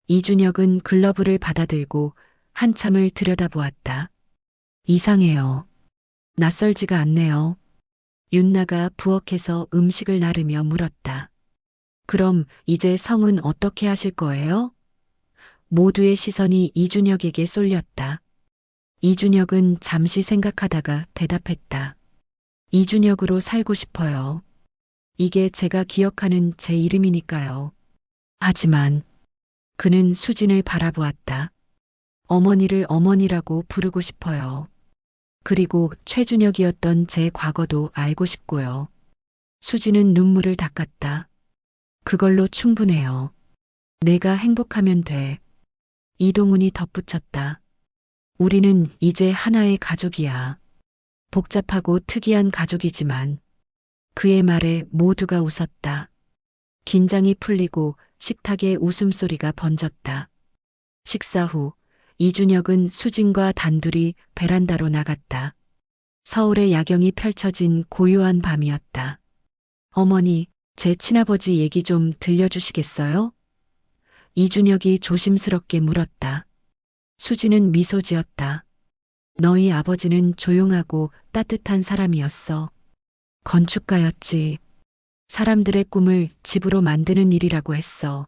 이준혁은 글러브를 받아들고 한참을 들여다보았다. 이상해요. 낯설지가 않네요. 윤나가 부엌에서 음식을 나르며 물었다. 그럼 이제 성은 어떻게 하실 거예요? 모두의 시선이 이준혁에게 쏠렸다. 이준혁은 잠시 생각하다가 대답했다. 이준혁으로 살고 싶어요. 이게 제가 기억하는 제 이름이니까요. 하지만 그는 수진을 바라보았다. 어머니를 어머니라고 부르고 싶어요. 그리고 최준혁이었던 제 과거도 알고 싶고요. 수지는 눈물을 닦았다. 그걸로 충분해요. 내가 행복하면 돼. 이동훈이 덧붙였다. 우리는 이제 하나의 가족이야. 복잡하고 특이한 가족이지만 그의 말에 모두가 웃었다. 긴장이 풀리고 식탁에 웃음소리가 번졌다. 식사 후 이준혁은 수진과 단둘이 베란다로 나갔다. 서울의 야경이 펼쳐진 고요한 밤이었다. 어머니, 제 친아버지 얘기 좀 들려주시겠어요? 이준혁이 조심스럽게 물었다. 수지는 미소 지었다. 너희 아버지는 조용하고 따뜻한 사람이었어. 건축가였지. 사람들의 꿈을 집으로 만드는 일이라고 했어.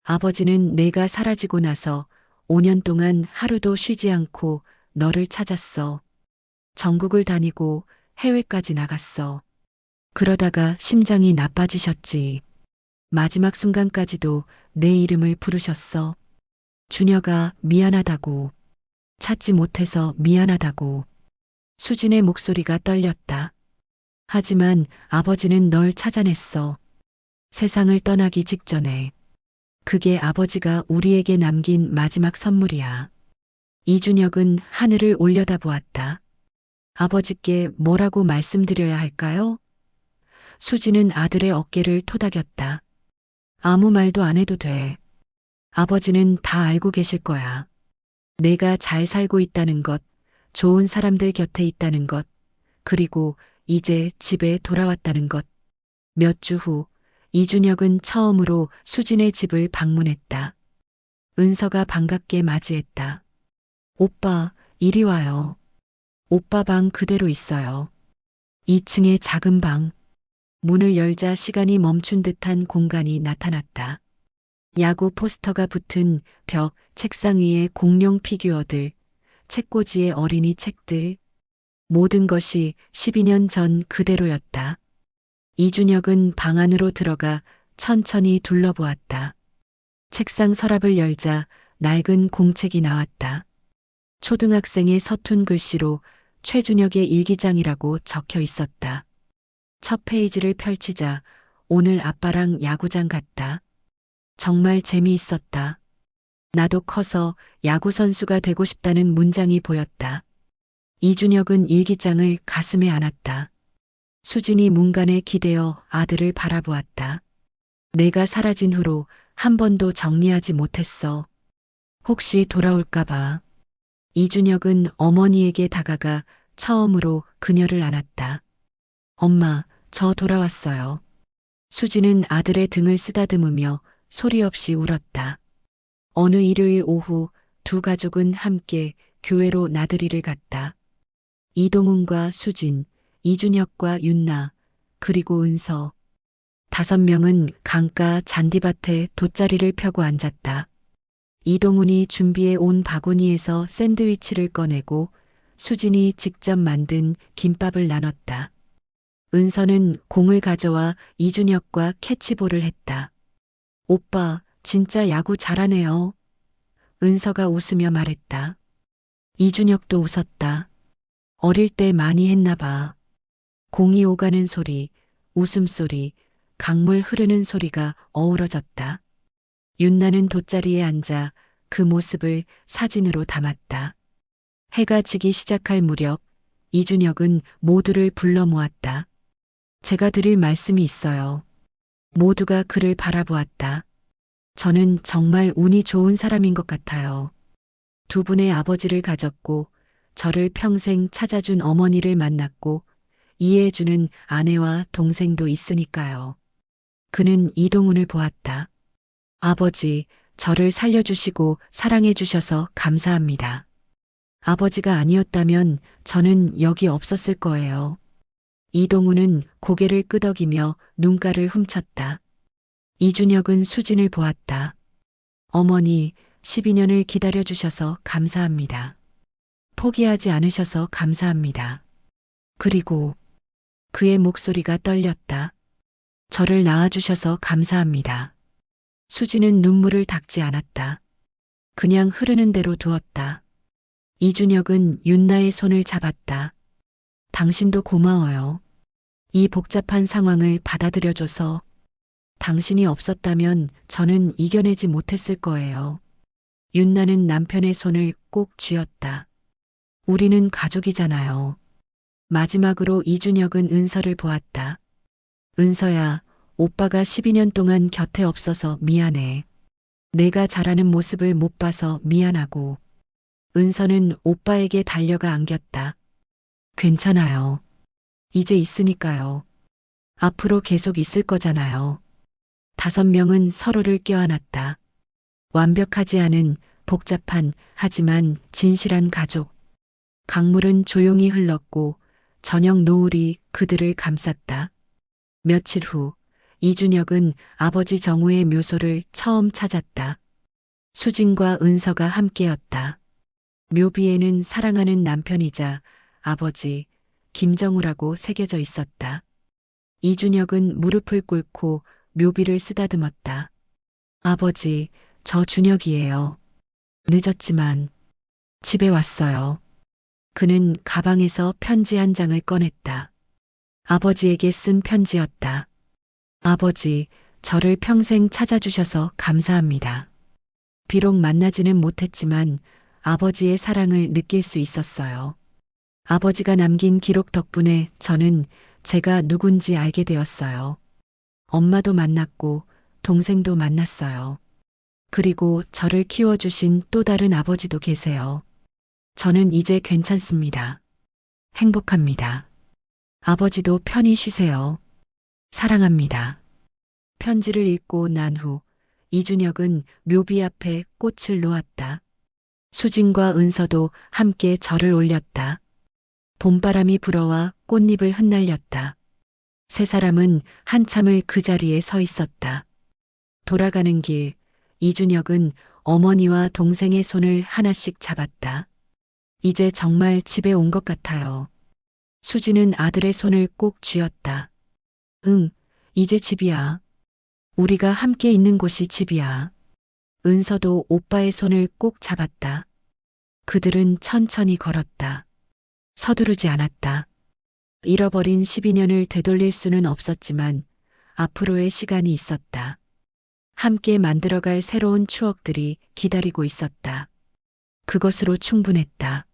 아버지는 내가 사라지고 나서 5년 동안 하루도 쉬지 않고 너를 찾았어. 전국을 다니고 해외까지 나갔어. 그러다가 심장이 나빠지셨지. 마지막 순간까지도 내 이름을 부르셨어. 준혁아, 미안하다고. 찾지 못해서 미안하다고. 수진의 목소리가 떨렸다. 하지만 아버지는 널 찾아냈어. 세상을 떠나기 직전에. 그게 아버지가 우리에게 남긴 마지막 선물이야. 이준혁은 하늘을 올려다보았다. 아버지께 뭐라고 말씀드려야 할까요? 수지는 아들의 어깨를 토닥였다. 아무 말도 안 해도 돼. 아버지는 다 알고 계실 거야. 내가 잘 살고 있다는 것, 좋은 사람들 곁에 있다는 것, 그리고 이제 집에 돌아왔다는 것. 몇 주 후, 이준혁은 처음으로 수진의 집을 방문했다. 은서가 반갑게 맞이했다. 오빠, 이리 와요. 오빠 방 그대로 있어요. 2층의 작은 방. 문을 열자 시간이 멈춘 듯한 공간이 나타났다. 야구 포스터가 붙은 벽, 책상 위에 공룡 피규어들, 책꽂이에 어린이 책들. 모든 것이 12년 전 그대로였다. 이준혁은 방 안으로 들어가 천천히 둘러보았다. 책상 서랍을 열자 낡은 공책이 나왔다. 초등학생의 서툰 글씨로 최준혁의 일기장이라고 적혀 있었다. 첫 페이지를 펼치자 오늘 아빠랑 야구장 갔다. 정말 재미있었다. 나도 커서 야구선수가 되고 싶다는 문장이 보였다. 이준혁은 일기장을 가슴에 안았다. 수진이 문간에 기대어 아들을 바라보았다. 내가 사라진 후로 한 번도 정리하지 못했어. 혹시 돌아올까봐. 이준혁은 어머니에게 다가가 처음으로 그녀를 안았다. 엄마, 저 돌아왔어요. 수지는 아들의 등을 쓰다듬으며 소리 없이 울었다. 어느 일요일 오후 두 가족은 함께 교회로 나들이를 갔다. 이동훈과 수진, 이준혁과 윤나, 그리고 은서. 5명은 강가 잔디밭에 돗자리를 펴고 앉았다. 이동훈이 준비해 온 바구니에서 샌드위치를 꺼내고 수진이 직접 만든 김밥을 나눴다. 은서는 공을 가져와 이준혁과 캐치볼을 했다. 오빠, 진짜 야구 잘하네요. 은서가 웃으며 말했다. 이준혁도 웃었다. 어릴 때 많이 했나 봐. 공이 오가는 소리, 웃음소리, 강물 흐르는 소리가 어우러졌다. 윤나는 돗자리에 앉아 그 모습을 사진으로 담았다. 해가 지기 시작할 무렵 이준혁은 모두를 불러 모았다. 제가 드릴 말씀이 있어요. 모두가 그를 바라보았다. 저는 정말 운이 좋은 사람인 것 같아요. 두 분의 아버지를 가졌고 저를 평생 찾아준 어머니를 만났고 이해해주는 아내와 동생도 있으니까요. 그는 이동훈을 보았다. 아버지, 저를 살려주시고 사랑해주셔서 감사합니다. 아버지가 아니었다면 저는 여기 없었을 거예요. 이동훈은 고개를 끄덕이며 눈가를 훔쳤다. 이준혁은 수진을 보았다. 어머니, 12년을 기다려주셔서 감사합니다. 포기하지 않으셔서 감사합니다. 그리고 그의 목소리가 떨렸다. 저를 낳아주셔서 감사합니다. 수지는 눈물을 닦지 않았다. 그냥 흐르는 대로 두었다. 이준혁은 윤나의 손을 잡았다. 당신도 고마워요. 이 복잡한 상황을 받아들여줘서. 당신이 없었다면 저는 이겨내지 못했을 거예요. 윤나는 남편의 손을 꼭 쥐었다. 우리는 가족이잖아요. 마지막으로 이준혁은 은서를 보았다. 은서야, 오빠가 12년 동안 곁에 없어서 미안해. 내가 잘하는 모습을 못 봐서 미안하고. 은서는 오빠에게 달려가 안겼다. 괜찮아요. 이제 있으니까요. 앞으로 계속 있을 거잖아요. 5명은 서로를 껴안았다. 완벽하지 않은 복잡한 하지만 진실한 가족. 강물은 조용히 흘렀고 저녁 노을이 그들을 감쌌다. 며칠 후 이준혁은 아버지 정우의 묘소를 처음 찾았다. 수진과 은서가 함께였다. 묘비에는 사랑하는 남편이자 아버지 김정우라고 새겨져 있었다. 이준혁은 무릎을 꿇고 묘비를 쓰다듬었다. 아버지, 저 준혁이에요. 늦었지만 집에 왔어요. 그는 가방에서 편지 한 장을 꺼냈다. 아버지에게 쓴 편지였다. 아버지, 저를 평생 찾아주셔서 감사합니다. 비록 만나지는 못했지만 아버지의 사랑을 느낄 수 있었어요. 아버지가 남긴 기록 덕분에 저는 제가 누군지 알게 되었어요. 엄마도 만났고 동생도 만났어요. 그리고 저를 키워주신 또 다른 아버지도 계세요. 저는 이제 괜찮습니다. 행복합니다. 아버지도 편히 쉬세요. 사랑합니다. 편지를 읽고 난 후 이준혁은 묘비 앞에 꽃을 놓았다. 수진과 은서도 함께 절을 올렸다. 봄바람이 불어와 꽃잎을 흩날렸다. 세 사람은 한참을 그 자리에 서 있었다. 돌아가는 길, 이준혁은 어머니와 동생의 손을 하나씩 잡았다. 이제 정말 집에 온 것 같아요. 수지는 아들의 손을 꼭 쥐었다. 응, 이제 집이야. 우리가 함께 있는 곳이 집이야. 은서도 오빠의 손을 꼭 잡았다. 그들은 천천히 걸었다. 서두르지 않았다. 잃어버린 12년을 되돌릴 수는 없었지만 앞으로의 시간이 있었다. 함께 만들어갈 새로운 추억들이 기다리고 있었다. 그것으로 충분했다.